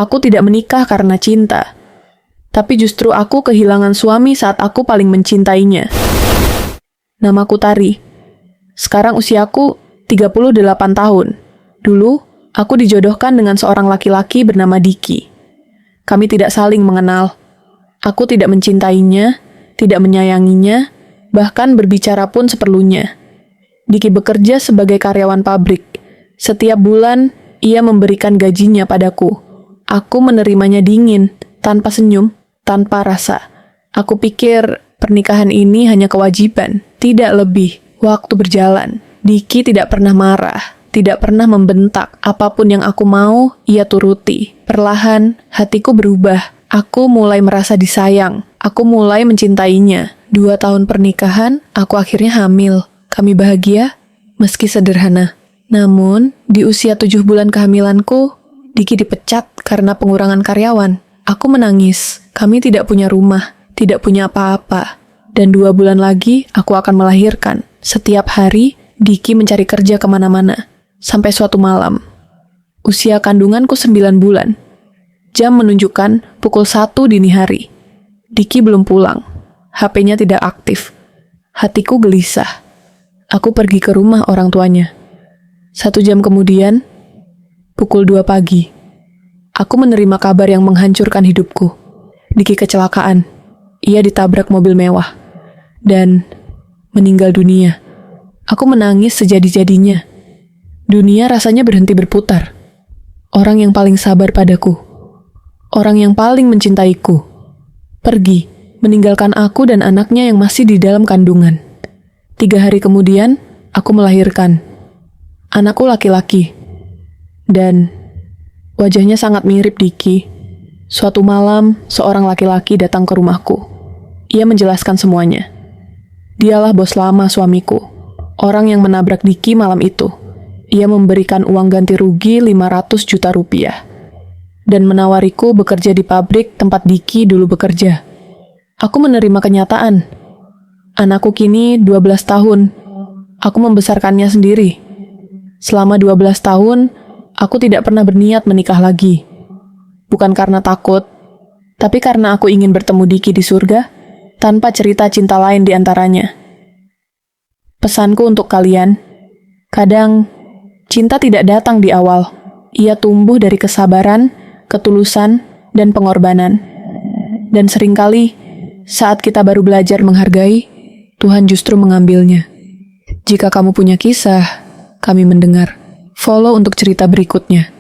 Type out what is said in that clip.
Aku tidak menikah karena cinta. Tapi justru aku kehilangan suami saat aku paling mencintainya. Namaku Tari. Sekarang usiaku 38 tahun. Dulu, aku dijodohkan dengan seorang laki-laki bernama Diki. Kami tidak saling mengenal. Aku tidak mencintainya, tidak menyayanginya, bahkan berbicara pun seperlunya. Diki bekerja sebagai karyawan pabrik. Setiap bulan, ia memberikan gajinya padaku. Aku menerimanya dingin, tanpa senyum, tanpa rasa. Aku pikir pernikahan ini hanya kewajiban, tidak lebih. Waktu berjalan, Diki tidak pernah marah, tidak pernah membentak. Apapun yang aku mau, ia turuti. Perlahan, hatiku berubah. Aku mulai merasa disayang. Aku mulai mencintainya. 2 tahun pernikahan, aku akhirnya hamil. Kami bahagia, meski sederhana. Namun, di usia 7 bulan kehamilanku, Diki dipecat karena pengurangan karyawan. Aku menangis. Kami tidak punya rumah, tidak punya apa-apa. Dan 2 bulan lagi, aku akan melahirkan. Setiap hari, Diki mencari kerja kemana-mana. Sampai suatu malam. Usia kandunganku 9 bulan. Jam menunjukkan pukul 1 dini hari. Diki belum pulang. HP-nya tidak aktif. Hatiku gelisah. Aku pergi ke rumah orang tuanya. 1 jam kemudian, pukul 2 pagi. Aku menerima kabar yang menghancurkan hidupku. Diki kecelakaan. Ia ditabrak mobil mewah. Dan meninggal dunia. Aku menangis sejadi-jadinya. Dunia rasanya berhenti berputar. Orang yang paling sabar padaku. Orang yang paling mencintaiku. Pergi, meninggalkan aku dan anaknya yang masih di dalam kandungan. 3 hari kemudian, aku melahirkan. Anakku laki-laki. Dan wajahnya sangat mirip Diki. Suatu malam, seorang laki-laki datang ke rumahku. Ia menjelaskan semuanya. Dialah bos lama suamiku. Orang yang menabrak Diki malam itu. Ia memberikan uang ganti rugi 500 juta rupiah. Dan menawariku bekerja di pabrik tempat Diki dulu bekerja. Aku menerima kenyataan. Anakku kini 12 tahun. Aku membesarkannya sendiri. Selama 12 tahun, aku tidak pernah berniat menikah lagi. Bukan karena takut, tapi karena aku ingin bertemu Diki di surga, tanpa cerita cinta lain di antaranya. Pesanku untuk kalian, kadang cinta tidak datang di awal. Ia tumbuh dari kesabaran, ketulusan, dan pengorbanan. Dan seringkali, saat kita baru belajar menghargai, Tuhan justru mengambilnya. Jika kamu punya kisah, kami mendengar. Follow untuk cerita berikutnya.